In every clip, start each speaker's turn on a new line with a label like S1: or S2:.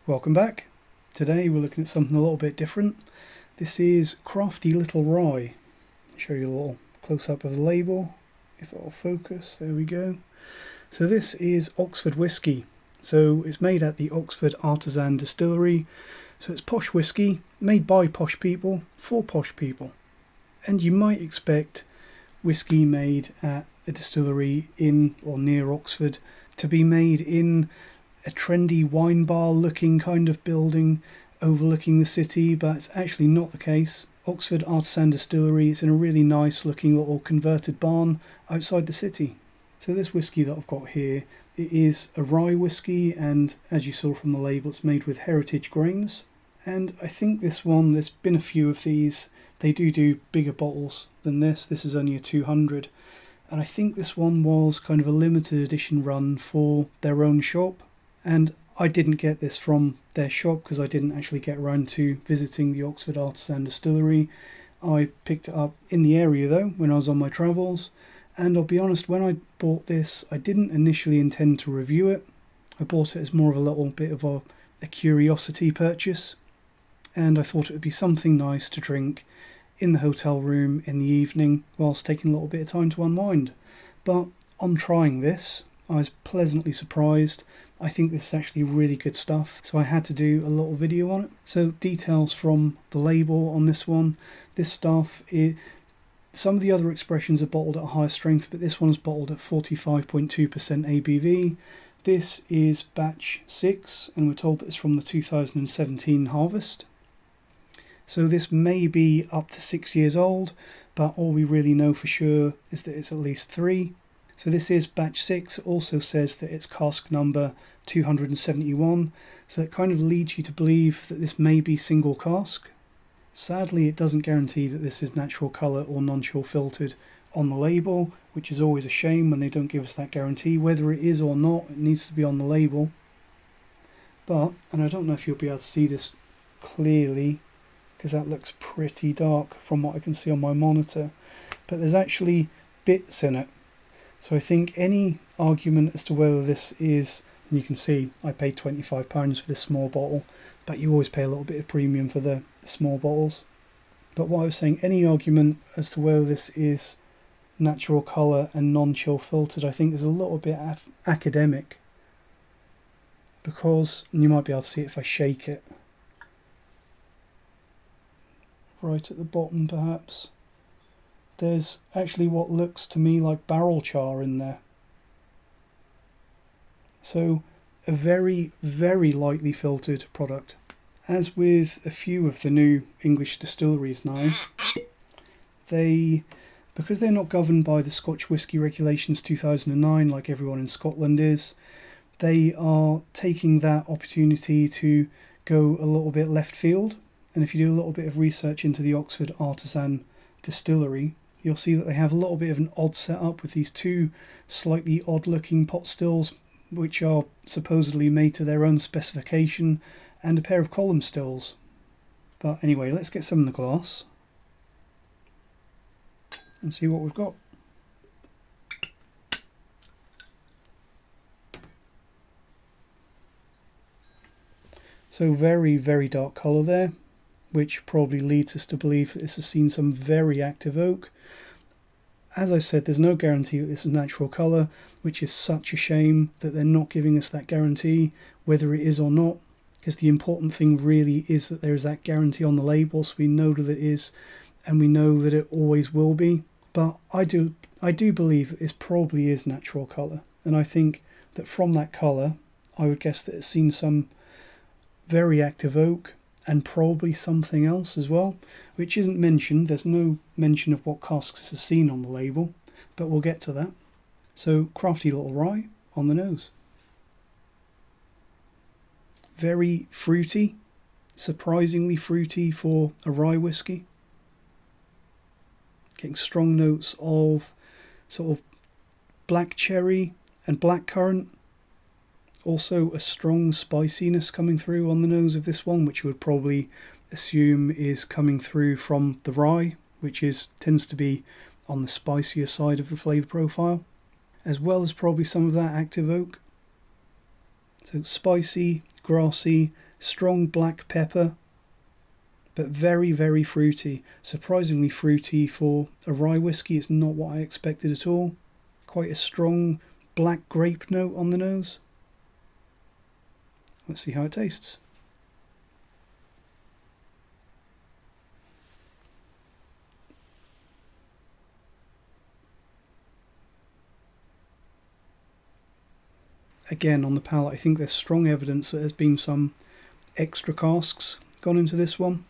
S1: Welcome back. Today we're looking at something a little bit different. This is Crafty Little Rye. I'll show you a little close-up of the label, if it'll focus. There we go. So this is Oxford whiskey. So it's made at the Oxford Artisan Distillery. So it's posh whiskey, made by posh people, for posh people. And you might expect whiskey made at a distillery in or near Oxford to be made in a trendy wine bar looking kind of building overlooking the city, but it's actually not the case. Oxford Artisan Distillery is in a really nice looking little converted barn outside the city. So this whiskey that I've got here, it is a rye whiskey, and as you saw from the label, it's made with heritage grains. And I think this one, there's been a few of these, they do bigger bottles than this. This is only a 200, and I think this one was kind of a limited edition run for their own shop. And I didn't get this from their shop because I didn't actually get around to visiting the Oxford Artisan Distillery. I picked it up in the area though when I was on my travels, and I'll be honest, when I bought this I didn't initially intend to review it. I bought it as more of a little bit of a curiosity purchase, and I thought it would be something nice to drink in the hotel room in the evening whilst taking a little bit of time to unwind. But on trying this, I was pleasantly surprised. I think this is actually really good stuff, so I had to do a little video on it. So details from the label on this one. This stuff, some of the other expressions are bottled at a higher strength, but this one is bottled at 45.2% ABV. This is batch 6, and we're told that it's from the 2017 harvest. So this may be up to 6 years old, but all we really know for sure is that it's at least 3. So this is batch 6. It also says that it's cask number 271, so it kind of leads you to believe that this may be single cask. Sadly, it doesn't guarantee that this is natural colour or non-chill filtered on the label, which is always a shame when they don't give us that guarantee. Whether it is or not, it needs to be on the label. But, and I don't know if you'll be able to see this clearly, because that looks pretty dark from what I can see on my monitor, but there's actually bits in it. So I think any argument as to whether this is, and you can see I paid £25 for this small bottle, but you always pay a little bit of premium for the small bottles. But what I was saying, any argument as to whether this is natural colour and non-chill filtered, I think is a little bit academic, because, and you might be able to see it if I shake it, right at the bottom perhaps, there's actually what looks to me like barrel char in there. So a very, very lightly filtered product. As with a few of the new English distilleries now, because they're not governed by the Scotch Whisky Regulations 2009 like everyone in Scotland is, they are taking that opportunity to go a little bit left field. And if you do a little bit of research into the Oxford Artisan Distillery, you'll see that they have a little bit of an odd setup with these two slightly odd looking pot stills, which are supposedly made to their own specification, and a pair of column stills. But anyway, let's get some in the glass and see what we've got. So very, very dark colour there, which probably leads us to believe that this has seen some very active oak. As I said, there's no guarantee that this is natural colour, which is such a shame that they're not giving us that guarantee, whether it is or not, because the important thing really is that there is that guarantee on the label, so we know that it is, and we know that it always will be. But I do believe that this probably is natural colour, and I think that from that colour, I would guess that it's seen some very active oak, and probably something else as well, which isn't mentioned. There's no mention of what casks is seen on the label, but we'll get to that. So, Crafty Little Rye on the nose. Very fruity, surprisingly fruity for a rye whiskey. Getting strong notes of sort of black cherry and blackcurrant. Also a strong spiciness coming through on the nose of this one, which you would probably assume is coming through from the rye, which tends to be on the spicier side of the flavour profile. as well as probably some of that active oak. So spicy, grassy, strong black pepper, but very, very fruity. Surprisingly fruity for a rye whiskey. It's not what I expected at all. Quite a strong black grape note on the nose. Let's see how it tastes. Again, on the palate, I think there's strong evidence that there's been some extra casks gone into this one.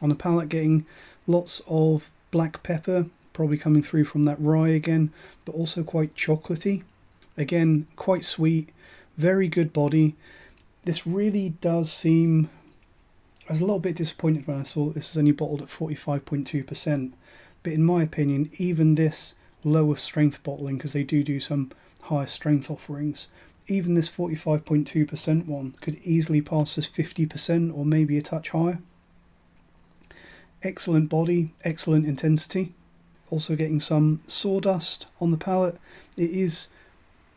S1: On the palate, getting lots of black pepper, probably coming through from that rye again, but also quite chocolatey. Again, quite sweet, very good body. This really does seem... I was a little bit disappointed when I saw that this is only bottled at 45.2%, but in my opinion, even this lower strength bottling, because they do some higher strength offerings, even this 45.2% one could easily pass as 50% or maybe a touch higher. Excellent body, excellent intensity. Also getting some sawdust on the palate. It is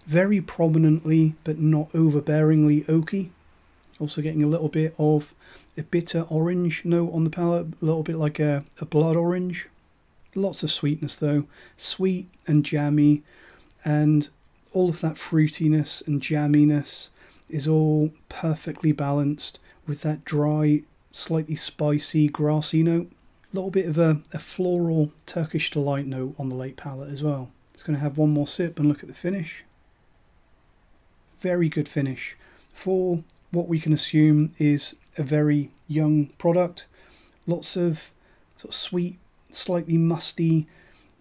S1: very prominently but not overbearingly oaky. Also getting a little bit of a bitter orange note on the palate, a little bit like a blood orange. Lots of sweetness though, sweet and jammy, and all of that fruitiness and jamminess is all perfectly balanced with that dry, slightly spicy, grassy note. A little bit of a floral Turkish delight note on the late palate as well. It's going to have one more sip and look at the finish. Very good finish for what we can assume is a very young product. Lots of sort of sweet, slightly musty,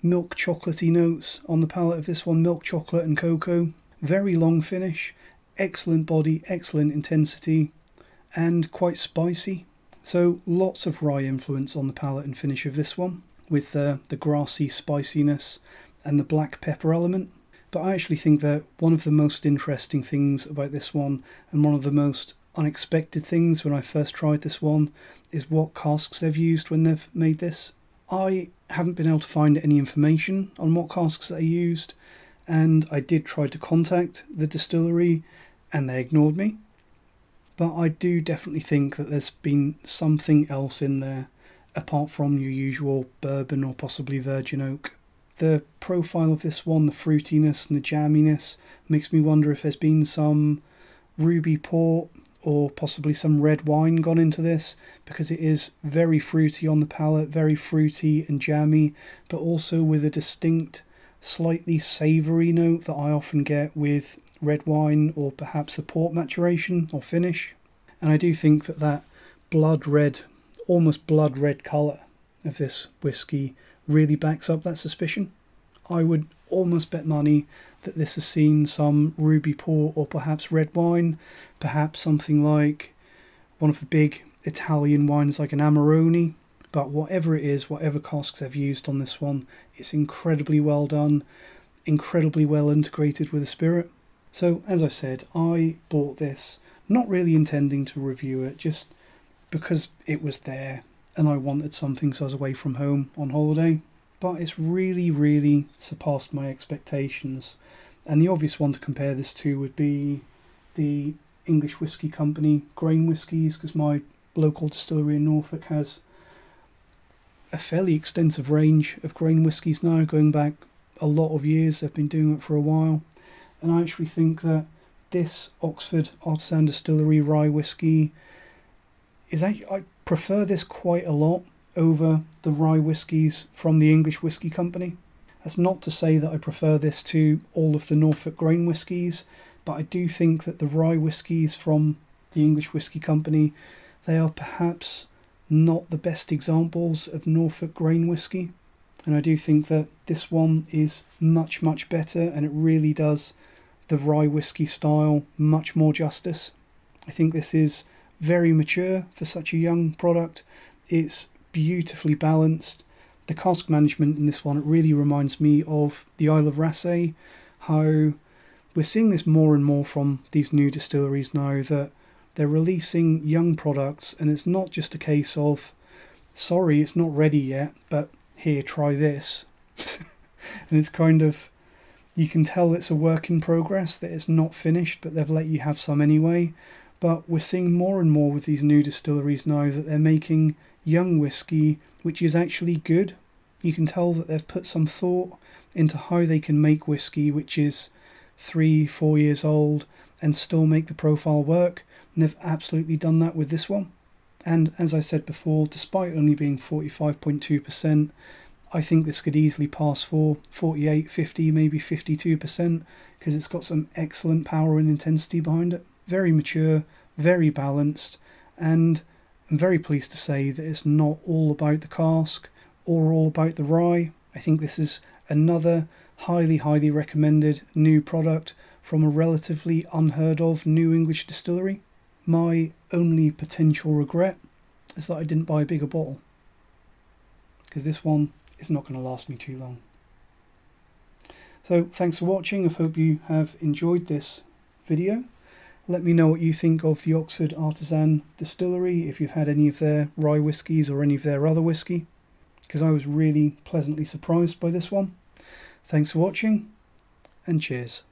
S1: milk chocolatey notes on the palate of this one, milk chocolate and cocoa. Very long finish, excellent body, excellent intensity, and quite spicy. So lots of rye influence on the palate and finish of this one, with the grassy spiciness and the black pepper element. But I actually think that one of the most interesting things about this one, and one of the most unexpected things when I first tried this one, is what casks they've used when they've made this. I haven't been able to find any information on what casks they used, and I did try to contact the distillery and they ignored me. But I do definitely think that there's been something else in there apart from your usual bourbon or possibly virgin oak. The profile of this one, the fruitiness and the jamminess, makes me wonder if there's been some ruby port or possibly some red wine gone into this, because it is very fruity on the palate, very fruity and jammy, but also with a distinct, slightly savoury note that I often get with red wine or perhaps the port maturation or finish. And I do think that that blood red, almost blood red colour of this whiskey really backs up that suspicion. I would almost bet money that this has seen some ruby port or perhaps red wine, perhaps something like one of the big Italian wines like an Amarone. But whatever it is, whatever casks they've used on this one, it's incredibly well done, incredibly well integrated with the spirit. So as I said, I bought this not really intending to review it, just because it was there and I wanted something, so I was away from home on holiday. But it's really, really surpassed my expectations. And the obvious one to compare this to would be the English Whisky Company grain whiskies, because my local distillery in Norfolk has a fairly extensive range of grain whiskies now, going back a lot of years. They've been doing it for a while. And I actually think that this Oxford Artisan Distillery rye whiskey is actually, I prefer this quite a lot over the rye whiskies from the English Whisky Company. That's not to say that I prefer this to all of the Norfolk grain whiskies, but I do think that the rye whiskies from the English Whisky Company, they are perhaps not the best examples of Norfolk grain whiskey. And I do think that this one is much, much better, and it really does the rye whiskey style much more justice. I think this is very mature for such a young product. It's beautifully balanced. The cask management in this one, it really reminds me of the Isle of Raasay, how we're seeing this more and more from these new distilleries now, that they're releasing young products and it's not just a case of, sorry, it's not ready yet, but here, try this. And it's kind of You can tell it's a work in progress, that it's not finished, but they've let you have some anyway. But we're seeing more and more with these new distilleries now that they're making young whiskey, which is actually good. You can tell that they've put some thought into how they can make whiskey which is 3-4 years old and still make the profile work, and they've absolutely done that with this one. And as I said before, despite only being 45.2%, I think this could easily pass for 48, 50, maybe 52%, because it's got some excellent power and intensity behind it. Very mature, very balanced, and I'm very pleased to say that it's not all about the cask or all about the rye. I think this is another highly recommended new product from a relatively unheard of new English distillery. My only potential regret is that I didn't buy a bigger bottle, because this one is not going to last me too long. So thanks for watching. I hope you have enjoyed this video. Let me know what you think of the Oxford Artisan Distillery, if you've had any of their rye whiskies or any of their other whiskey, because I was really pleasantly surprised by this one. Thanks for watching, and cheers.